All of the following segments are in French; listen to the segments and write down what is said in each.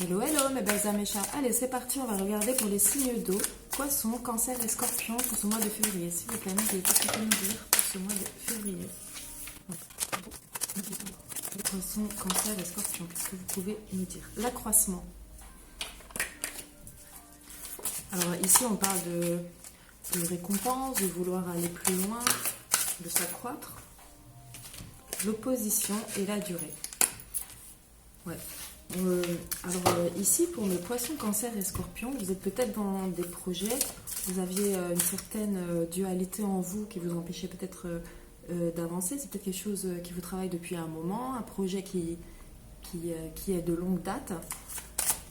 Hello, hello mes belles améchas. Allez, c'est parti, on va regarder pour les signes d'eau. Poisson, cancer et scorpion pour ce mois de février. S'il vous plaît, qu'est-ce que vous pouvez nous dire pour ce mois de février? Poisson, cancer et scorpion, qu'est-ce que vous pouvez nous dire? L'accroissement. Alors ici, on parle de récompense, de vouloir aller plus loin, de s'accroître. L'opposition et la durée. Ouais. Ici, pour mes poissons, cancer et scorpions, vous êtes peut-être dans des projets, vous aviez une certaine dualité en vous qui vous empêchait peut-être d'avancer. C'est peut-être quelque chose qui vous travaille depuis un moment, un projet qui est de longue date.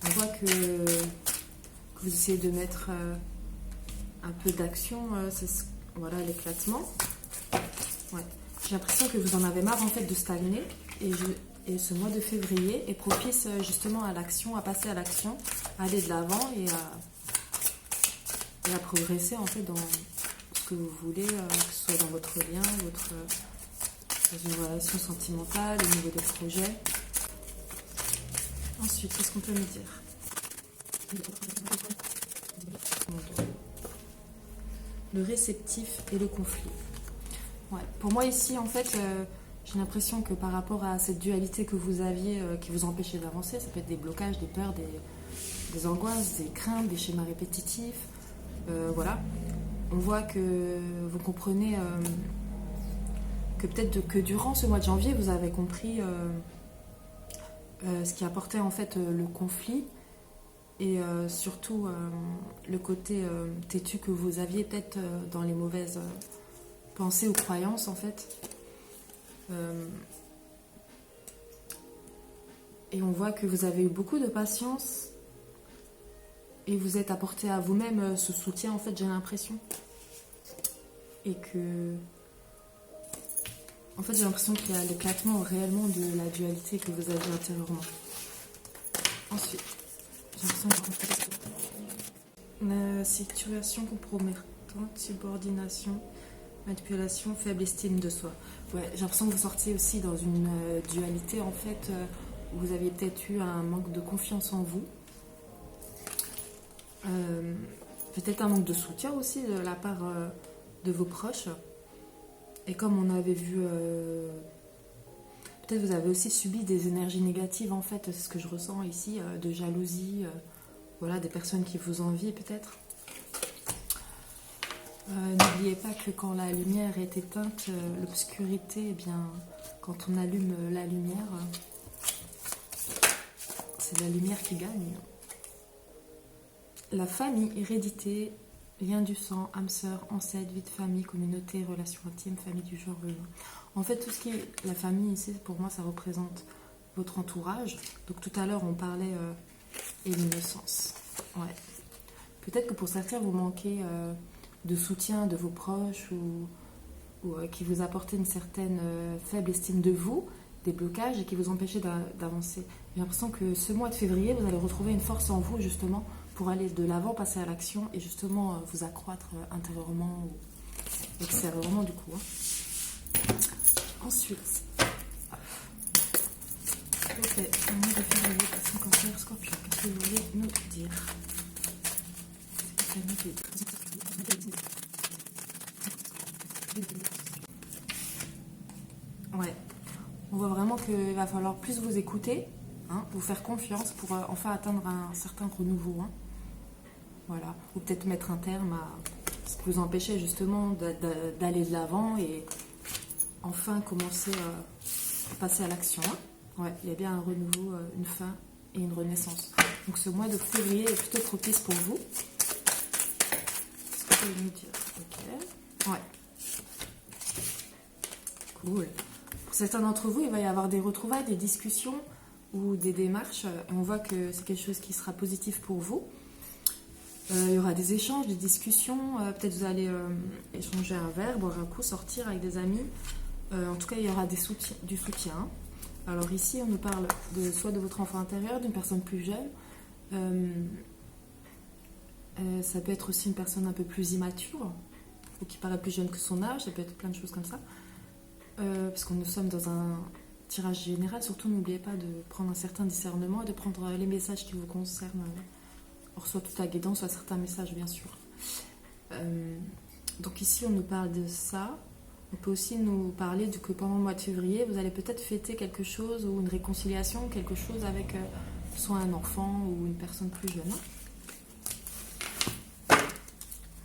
On voit que vous essayez de mettre un peu d'action, voilà l'éclatement. Ouais. J'ai l'impression que vous en avez marre en fait de stagner et ce mois de février est propice justement à l'action, à passer à l'action, à aller de l'avant et à progresser en fait dans ce que vous voulez, que ce soit dans votre lien, dans une relation sentimentale, au niveau des projets. Ensuite, qu'est-ce qu'on peut me dire? Le réceptif et le conflit. Ouais. Pour moi ici en fait j'ai l'impression que par rapport à cette dualité que vous aviez qui vous empêchait d'avancer, ça peut être des blocages, des peurs, des angoisses, des craintes, des schémas répétitifs, voilà. On voit que vous comprenez que peut-être que durant ce mois de janvier vous avez compris ce qui apportait en fait le conflit et surtout le côté têtu que vous aviez peut-être dans les mauvaises pensées ou croyances en fait. Et on voit que vous avez eu beaucoup de patience et vous êtes apporté à vous-même ce soutien en fait, j'ai l'impression. Et que en fait j'ai l'impression qu'il y a l'éclatement réellement de la dualité que vous aviez intérieurement. Ensuite, j'ai l'impression que la situation compromettante, subordination, manipulation, faible estime de soi. Ouais, j'ai l'impression que vous sortiez aussi dans une dualité en fait où vous aviez peut-être eu un manque de confiance en vous. Peut-être un manque de soutien aussi de la part de vos proches. Et comme on avait vu, peut-être vous avez aussi subi des énergies négatives en fait, c'est ce que je ressens ici, de jalousie, voilà, des personnes qui vous envient peut-être. N'oubliez pas que quand la lumière est éteinte, l'obscurité, eh bien, quand on allume la lumière, c'est la lumière qui gagne. La famille, hérédité, lien du sang, âme sœur, ancêtre, vie de famille, communauté, relations intimes, famille du genre humain. En fait, tout ce qui est la famille ici, pour moi, ça représente votre entourage. Donc tout à l'heure, on parlait et l'innocence. Ouais. Peut-être que pour certains, vous manquez de soutien de vos proches ou qui vous apportaient une certaine faible estime de vous, des blocages et qui vous empêchaient d'avancer. J'ai l'impression que ce mois de février, vous allez retrouver une force en vous justement pour aller de l'avant, passer à l'action et justement vous accroître intérieurement ou extérieurement du coup. Ensuite, ok, le mois de février, poisson, cancer, scorpion, qu'est-ce que vous voulez nous dire? Ouais, on voit vraiment qu'il va falloir plus vous écouter, hein, vous faire confiance pour enfin atteindre un certain renouveau. Hein. Voilà, ou peut-être mettre un terme à ce qui vous empêchait justement d'aller de l'avant et enfin commencer à passer à l'action. Hein. Ouais, il y a bien un renouveau, une fin et une renaissance. Donc ce mois de février est plutôt propice pour vous. Qu'est-ce que vous pouvez nous dire? Ok. Ouais. Cool. Pour certains d'entre vous, il va y avoir des retrouvailles, des discussions ou des démarches. Et on voit que c'est quelque chose qui sera positif pour vous. Il y aura des échanges, des discussions. Peut-être vous allez échanger un verre, boire un coup, sortir avec des amis. En tout cas, il y aura du soutien. Alors ici, on nous parle soit de votre enfant intérieur, d'une personne plus jeune. Ça peut être aussi une personne un peu plus immature ou qui paraît plus jeune que son âge. Ça peut être plein de choses comme ça. Parce que nous sommes dans un tirage général, surtout n'oubliez pas de prendre un certain discernement et de prendre les messages qui vous concernent, soit toute la guidance, soit certains messages bien sûr. Donc ici on nous parle de ça. On peut aussi nous parler que pendant le mois de février, vous allez peut-être fêter quelque chose ou une réconciliation, quelque chose avec soit un enfant ou une personne plus jeune.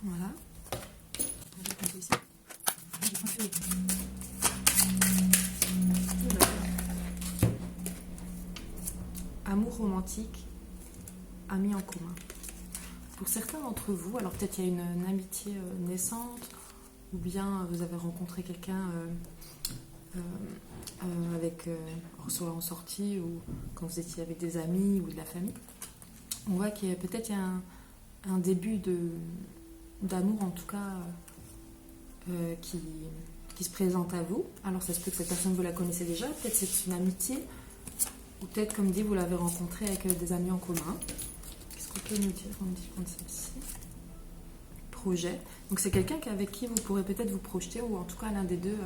Voilà. Amour romantique, amis en commun. Pour certains d'entre vous, alors peut-être il y a une amitié naissante, ou bien vous avez rencontré quelqu'un soit en sortie ou quand vous étiez avec des amis ou de la famille. On voit qu'il y a peut-être un début d'amour en tout cas qui se présente à vous. Alors ça se peut que cette personne vous la connaissez déjà, peut-être c'est une amitié, ou peut-être comme dit vous l'avez rencontré avec des amis en commun. Qu'est-ce qu'on peut nous dire en celle-ci? Projet. Donc c'est quelqu'un avec qui vous pourrez peut-être vous projeter, ou en tout cas l'un des deux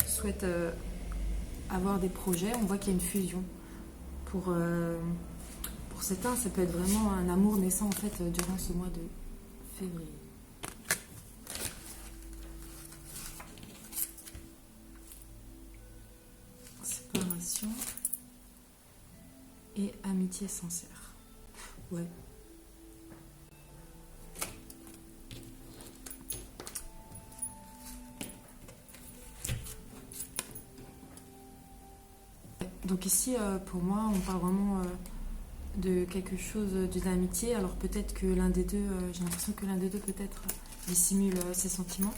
souhaite avoir des projets. On voit qu'il y a une fusion. Pour certains, ça peut être vraiment un amour naissant en fait durant ce mois de février. Séparation et amitié sincère. Ouais. Donc ici, pour moi, on parle vraiment de quelque chose, d'une amitié. Alors peut-être que l'un des deux, j'ai l'impression que l'un des deux peut-être dissimule ses sentiments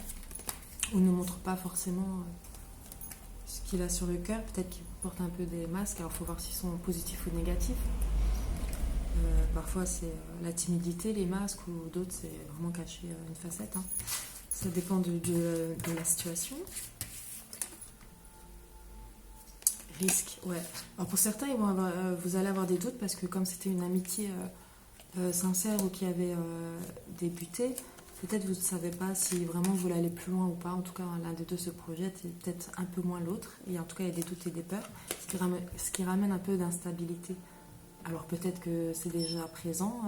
ou ne montre pas forcément ce qu'il a sur le cœur. Peut-être qu'il porte un peu des masques. Alors il faut voir s'ils sont positifs ou négatifs. Parfois c'est la timidité, les masques, ou d'autres c'est vraiment cacher une facette. Hein. Ça dépend de la situation. Risque, ouais. Alors pour certains, vous allez avoir des doutes parce que comme c'était une amitié sincère ou qui avait débuté, peut-être vous ne savez pas si vraiment vous voulez aller plus loin ou pas. En tout cas, l'un des deux se projette et peut-être un peu moins l'autre. Et en tout cas, il y a des doutes et des peurs, ce qui ramène un peu d'instabilité. Alors peut-être que c'est déjà présent,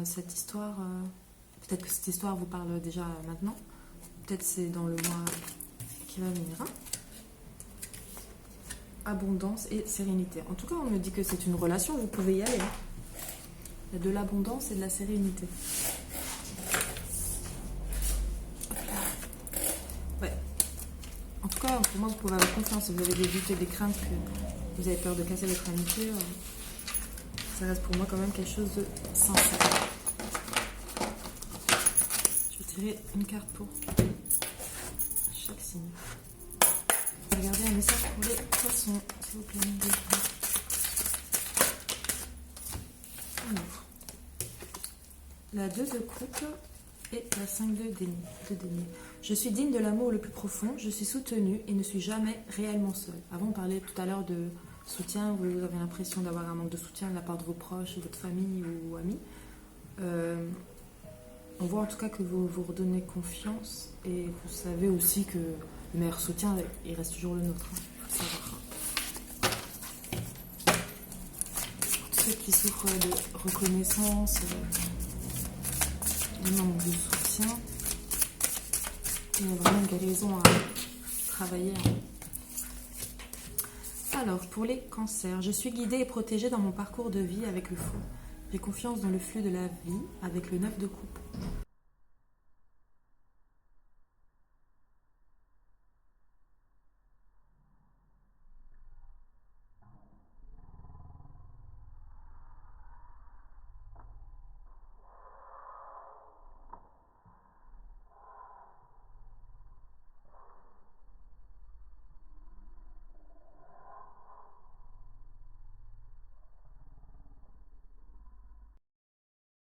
cette histoire. Peut-être que cette histoire vous parle déjà maintenant. Peut-être c'est dans le mois qui va venir. Hein. Abondance et sérénité. En tout cas, on me dit que c'est une relation, vous pouvez y aller. Il y a de l'abondance et de la sérénité. Ouais. En tout cas, pour moi, vous pouvez avoir confiance. Si vous avez des doutes et des craintes que vous avez peur de casser votre amitié, ça reste pour moi quand même quelque chose de sincère. Je vais tirer une carte pour chaque signe. Regardez un message pour les poissons, s'il vous plaît. Alors, la 2 de coupe et la 5 de denier. Je suis digne de l'amour le plus profond, je suis soutenue et ne suis jamais réellement seule. Avant, on parlait tout à l'heure de soutien, vous avez l'impression d'avoir un manque de soutien de la part de vos proches, de votre famille ou amis. On voit en tout cas que vous vous redonnez confiance et vous savez aussi que le meilleur soutien, il reste toujours le nôtre. Il faut savoir. Pour tous ceux qui souffrent de reconnaissance, de manque de soutien, il y a vraiment une guérison à travailler. Alors, pour les cancers, je suis guidée et protégée dans mon parcours de vie avec le feu. J'ai confiance dans le flux de la vie avec le 9 de coupe.